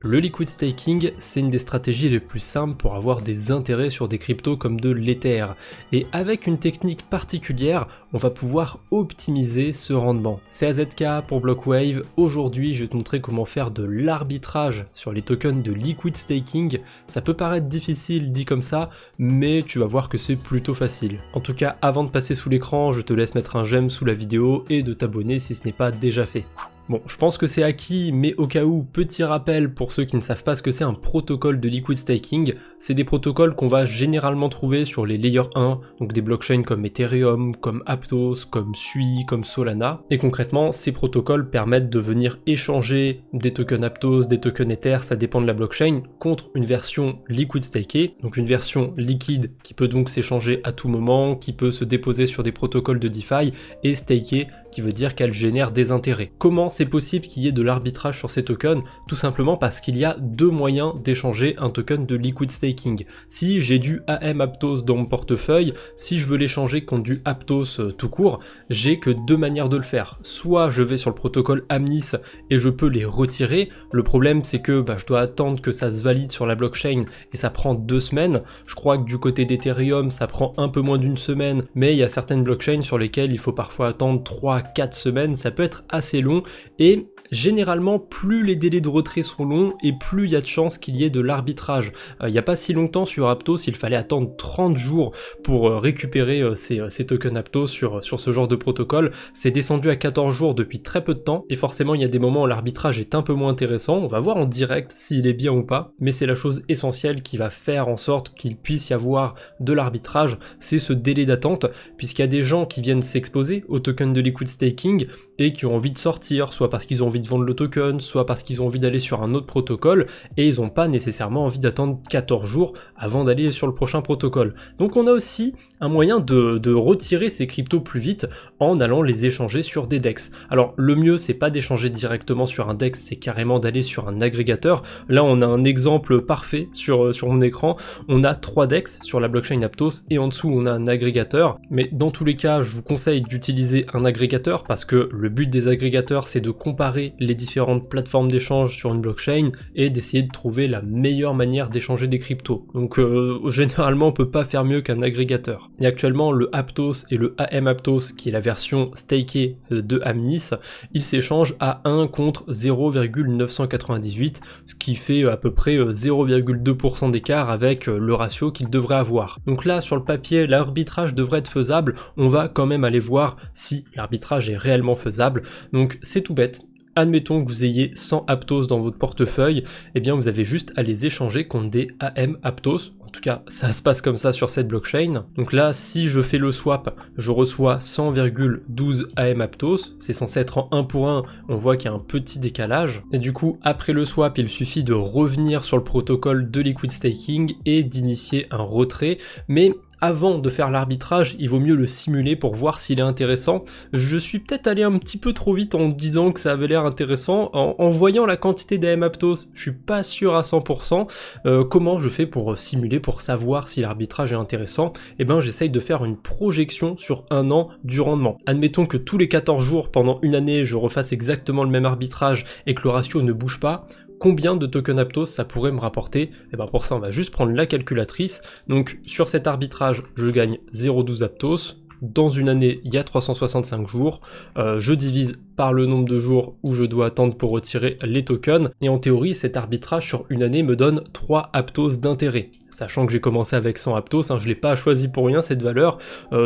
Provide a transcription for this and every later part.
Le liquid staking, c'est une des stratégies les plus simples pour avoir des intérêts sur des cryptos comme de l'Ether. Et avec une technique particulière, on va pouvoir optimiser ce rendement. C'est AZK pour Blockwave. Aujourd'hui, je vais te montrer comment faire de l'arbitrage sur les tokens de liquid staking. Ça peut paraître difficile dit comme ça, mais tu vas voir que c'est plutôt facile. En tout cas, avant de passer sous l'écran, je te laisse mettre un j'aime sous la vidéo et de t'abonner si ce n'est pas déjà fait. Bon, je pense que c'est acquis, mais au cas où, petit rappel pour ceux qui ne savent pas ce que c'est un protocole de liquid staking, c'est des protocoles qu'on va généralement trouver sur les Layer 1, donc des blockchains comme Ethereum, comme Aptos, comme Sui, comme Solana, et concrètement, ces protocoles permettent de venir échanger des tokens Aptos, des tokens Ether, ça dépend de la blockchain, contre une version liquid stakée, donc une version liquide qui peut donc s'échanger à tout moment, qui peut se déposer sur des protocoles de DeFi, et stakée, qui veut dire qu'elle génère des intérêts. Comment c'est possible qu'il y ait de l'arbitrage sur ces tokens? Tout simplement parce qu'il y a deux moyens d'échanger un token de liquid staking. Si j'ai du AM Aptos dans mon portefeuille, si je veux l'échanger contre du Aptos tout court, j'ai que deux manières de le faire. Soit je vais sur le protocole Amnis et je peux les retirer. Le problème c'est que je dois attendre que ça se valide sur la blockchain et ça prend 2 semaines. Je crois que du côté d'Ethereum ça prend un peu moins d'une semaine, mais il y a certaines blockchains sur lesquelles il faut parfois attendre 3-4 semaines, ça peut être assez long. Et généralement, plus les délais de retrait sont longs et plus il y a de chances qu'il y ait de l'arbitrage. Il n'y a pas si longtemps sur Aptos, il fallait attendre 30 jours pour récupérer ces tokens Aptos sur ce genre de protocole. C'est descendu à 14 jours depuis très peu de temps et forcément il y a des moments où l'arbitrage est un peu moins intéressant. On va voir en direct s'il est bien ou pas, mais c'est la chose essentielle qui va faire en sorte qu'il puisse y avoir de l'arbitrage, c'est ce délai d'attente, puisqu'il y a des gens qui viennent s'exposer au token de liquid staking et qui ont envie de sortir, soit parce qu'ils ont envie de vendre le token, soit parce qu'ils ont envie d'aller sur un autre protocole, et ils n'ont pas nécessairement envie d'attendre 14 jours avant d'aller sur le prochain protocole. Donc on a aussi un moyen de retirer ces cryptos plus vite en allant les échanger sur des DEX. Alors le mieux c'est pas d'échanger directement sur un DEX, c'est carrément d'aller sur un agrégateur. Là on a un exemple parfait sur mon écran, on a 3 DEX sur la blockchain Aptos et en dessous on a un agrégateur, mais dans tous les cas je vous conseille d'utiliser un agrégateur parce que le but des agrégateurs c'est de comparer les différentes plateformes d'échange sur une blockchain et d'essayer de trouver la meilleure manière d'échanger des cryptos. Donc généralement on peut pas faire mieux qu'un agrégateur. Et actuellement le Aptos et le AM Aptos qui est la version stakée de Amnis, ils s'échangent à 1 contre 0,998, ce qui fait à peu près 0,2% d'écart avec le ratio qu'ils devraient avoir. Donc là sur le papier l'arbitrage devrait être faisable, on va quand même aller voir si l'arbitrage est réellement faisable. Donc c'est tout bête. Admettons que vous ayez 100 Aptos dans votre portefeuille, et bien vous avez juste à les échanger contre des AM Aptos. En tout cas, ça se passe comme ça sur cette blockchain. Donc là, si je fais le swap, je reçois 100,12 AM Aptos. C'est censé être en 1 pour 1, on voit qu'il y a un petit décalage. Et du coup, après le swap, il suffit de revenir sur le protocole de liquid staking et d'initier un retrait. Mais avant de faire l'arbitrage, il vaut mieux le simuler pour voir s'il est intéressant. Je suis peut-être allé un petit peu trop vite en disant que ça avait l'air intéressant. En voyant la quantité d'AM Aptos, je suis pas sûr à 100%. Comment je fais pour simuler, pour savoir si l'arbitrage est intéressant? Eh ben j'essaye de faire une projection sur 1 an du rendement. Admettons que tous les 14 jours, pendant une année, je refasse exactement le même arbitrage et que le ratio ne bouge pas. Combien de tokens Aptos ça pourrait me rapporter? Et ben pour ça on va juste prendre la calculatrice. Donc sur cet arbitrage je gagne 0,12 Aptos. Dans une année il y a 365 jours, je divise par le nombre de jours où je dois attendre pour retirer les tokens, et en théorie cet arbitrage sur une année me donne 3 Aptos d'intérêt. Sachant que j'ai commencé avec 100 Aptos, je l'ai pas choisi pour rien cette valeur,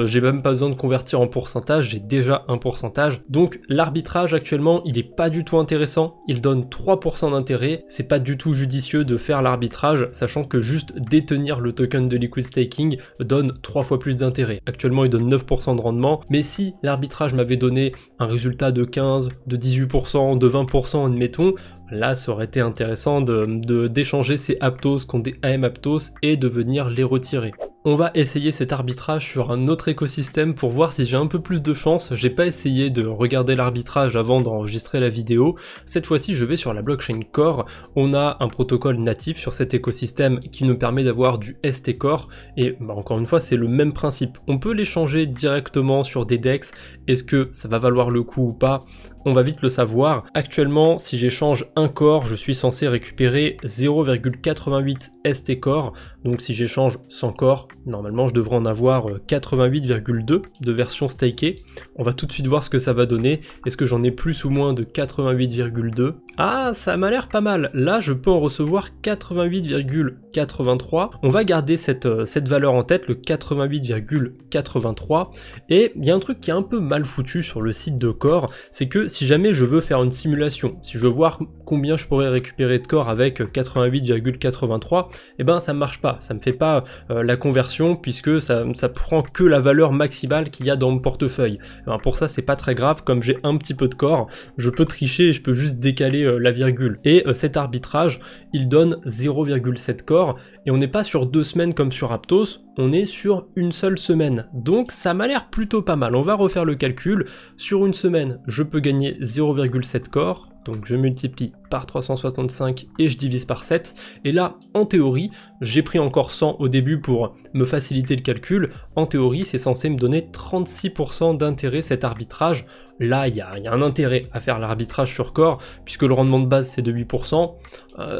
j'ai même pas besoin de convertir en pourcentage, j'ai déjà un pourcentage. Donc l'arbitrage actuellement il est pas du tout intéressant, il donne 3% d'intérêt, c'est pas du tout judicieux de faire l'arbitrage, sachant que juste détenir le token de liquid staking donne 3 fois plus d'intérêt. Actuellement il donne 9% de rendement, mais si l'arbitrage m'avait donné un résultat de 15, de 18%, de 20% admettons, là ça aurait été intéressant d'échanger ces Aptos contre des AM Aptos et de venir les retirer. On va essayer cet arbitrage sur un autre écosystème pour voir si j'ai un peu plus de chance. J'ai pas essayé de regarder l'arbitrage avant d'enregistrer la vidéo. Cette fois-ci, je vais sur la blockchain Core. On a un protocole natif sur cet écosystème qui nous permet d'avoir du ST Core. Et encore une fois, c'est le même principe. On peut l'échanger directement sur des DEX. Est-ce que ça va valoir le coup ou pas ? On va vite le savoir. Actuellement, si j'échange un core, je suis censé récupérer 0,88 ST Core. Donc si j'échange 100 cores, normalement je devrais en avoir 88,2 de version stakée. On va tout de suite voir ce que ça va donner. Est-ce que j'en ai plus ou moins de 88,2 ? Ah, ça m'a l'air pas mal. Là, je peux en recevoir 88,83. On va garder cette valeur en tête, le 88,83. Et il y a un truc qui est un peu mal foutu sur le site de Core, c'est que si jamais je veux faire une simulation, si je veux voir combien je pourrais récupérer de corps avec 88,83, eh ben ça marche pas, ça me fait pas la conversion puisque ça prend que la valeur maximale qu'il y a dans mon portefeuille. Alors pour ça c'est pas très grave, comme j'ai un petit peu de corps, je peux tricher et je peux juste décaler la virgule. Et cet arbitrage, il donne 0,7 corps et on n'est pas sur 2 semaines comme sur Aptos, on est sur une seule semaine. Donc ça m'a l'air plutôt pas mal. On va refaire le calcul. Sur une semaine, je peux gagner 0,7 corps. Donc je multiplie par 365 et je divise par 7. Et là, en théorie, j'ai pris encore 100 au début pour me faciliter le calcul. En théorie, c'est censé me donner 36% d'intérêt cet arbitrage. Là, il y a un intérêt à faire l'arbitrage sur Core, puisque le rendement de base c'est de 8%.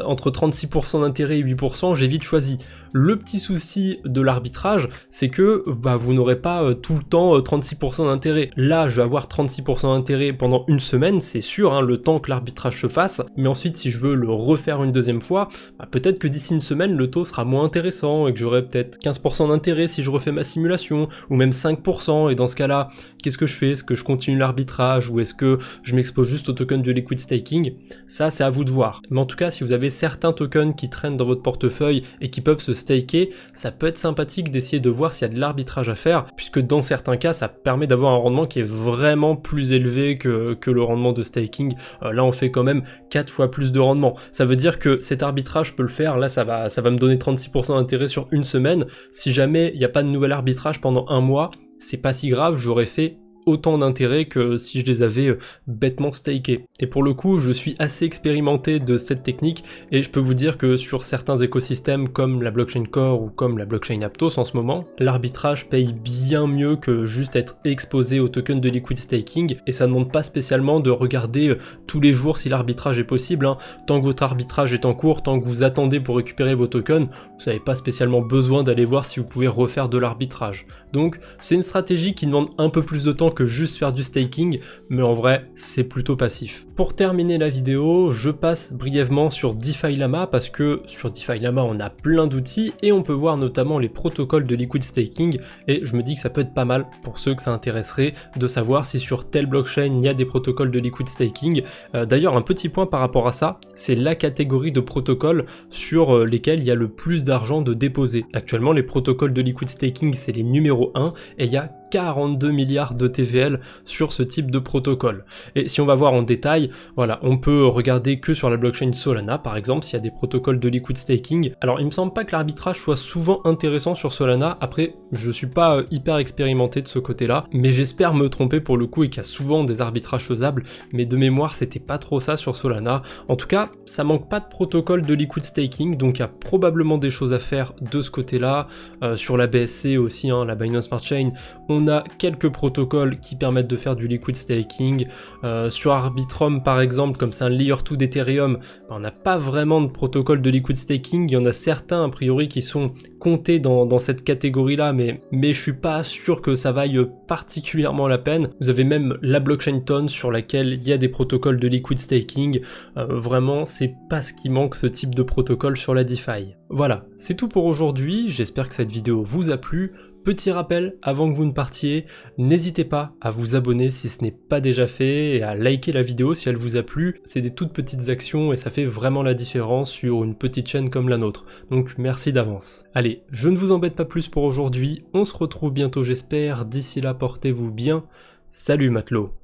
Entre 36% d'intérêt et 8%, j'ai vite choisi. Le petit souci de l'arbitrage, c'est que vous n'aurez pas tout le temps 36% d'intérêt. Là, je vais avoir 36% d'intérêt pendant une semaine, c'est sûr, hein, le temps que l'arbitrage se fasse. Mais ensuite, si je veux le refaire une deuxième fois, peut-être que d'ici une semaine, le taux sera moins intéressant et que j'aurai peut-être 15% d'intérêt si je refais ma simulation, ou même 5%. Et dans ce cas-là, qu'est-ce que je fais ? Est-ce que je continue l'arbitrage ou est-ce que je m'expose juste au token de liquid staking ? Ça, c'est à vous de voir. Mais en tout cas, si vous avez certains tokens qui traînent dans votre portefeuille et qui peuvent se staker, ça peut être sympathique d'essayer de voir s'il y a de l'arbitrage à faire, puisque dans certains cas, ça permet d'avoir un rendement qui est vraiment plus élevé que le rendement de staking. Là, on fait quand même 4 fois plus de rendement. Ça veut dire que cet arbitrage, je peux le faire. Là, ça va me donner 36% d'intérêt sur une semaine. Si jamais il n'y a pas de nouvel arbitrage pendant un mois, c'est pas si grave, j'aurais fait autant d'intérêt que si je les avais bêtement stakés. Et pour le coup, je suis assez expérimenté de cette technique et je peux vous dire que sur certains écosystèmes comme la blockchain Core ou comme la blockchain Aptos en ce moment, l'arbitrage paye bien mieux que juste être exposé au token de liquid staking et ça ne demande pas spécialement de regarder tous les jours si l'arbitrage est possible, hein. Tant que votre arbitrage est en cours, tant que vous attendez pour récupérer vos tokens, vous n'avez pas spécialement besoin d'aller voir si vous pouvez refaire de l'arbitrage. Donc c'est une stratégie qui demande un peu plus de temps que juste faire du staking, mais en vrai, c'est plutôt passif. Pour terminer la vidéo, je passe brièvement sur DeFi Llama parce que sur DeFi Llama, on a plein d'outils et on peut voir notamment les protocoles de liquid staking et je me dis que ça peut être pas mal pour ceux que ça intéresserait de savoir si sur telle blockchain il y a des protocoles de liquid staking. D'ailleurs, un petit point par rapport à ça, c'est la catégorie de protocoles sur lesquels il y a le plus d'argent de déposer. Actuellement, les protocoles de liquid staking, c'est les numéros 1 et il y a 42 milliards de TVL sur ce type de protocole. Et si on va voir en détail, voilà, on peut regarder que sur la blockchain Solana par exemple, s'il y a des protocoles de liquid staking. Alors il me semble pas que l'arbitrage soit souvent intéressant sur Solana, après je suis pas hyper expérimenté de ce côté-là, mais j'espère me tromper pour le coup et qu'il y a souvent des arbitrages faisables, mais de mémoire c'était pas trop ça sur Solana. En tout cas, ça manque pas de protocole de liquid staking, donc il y a probablement des choses à faire de ce côté-là. Sur la BSC aussi, hein, la Binance Smart Chain, on a quelques protocoles qui permettent de faire du liquid staking. Sur Arbitrum par exemple, comme c'est un layer 2 d'Ethereum, on n'a pas vraiment de protocole de liquid staking. Il y en a certains a priori qui sont comptés dans cette catégorie là, mais je suis pas sûr que ça vaille particulièrement la peine. Vous avez même la blockchain Tone sur laquelle il y a des protocoles de liquid staking. Vraiment, c'est pas ce qui manque, ce type de protocole sur la DeFi. Voilà, c'est tout pour aujourd'hui. J'espère que cette vidéo vous a plu. Petit rappel avant que vous ne partiez, n'hésitez pas à vous abonner si ce n'est pas déjà fait et à liker la vidéo si elle vous a plu. C'est des toutes petites actions et ça fait vraiment la différence sur une petite chaîne comme la nôtre. Donc merci d'avance. Allez, je ne vous embête pas plus pour aujourd'hui. On se retrouve bientôt j'espère. D'ici là, portez-vous bien. Salut matelot.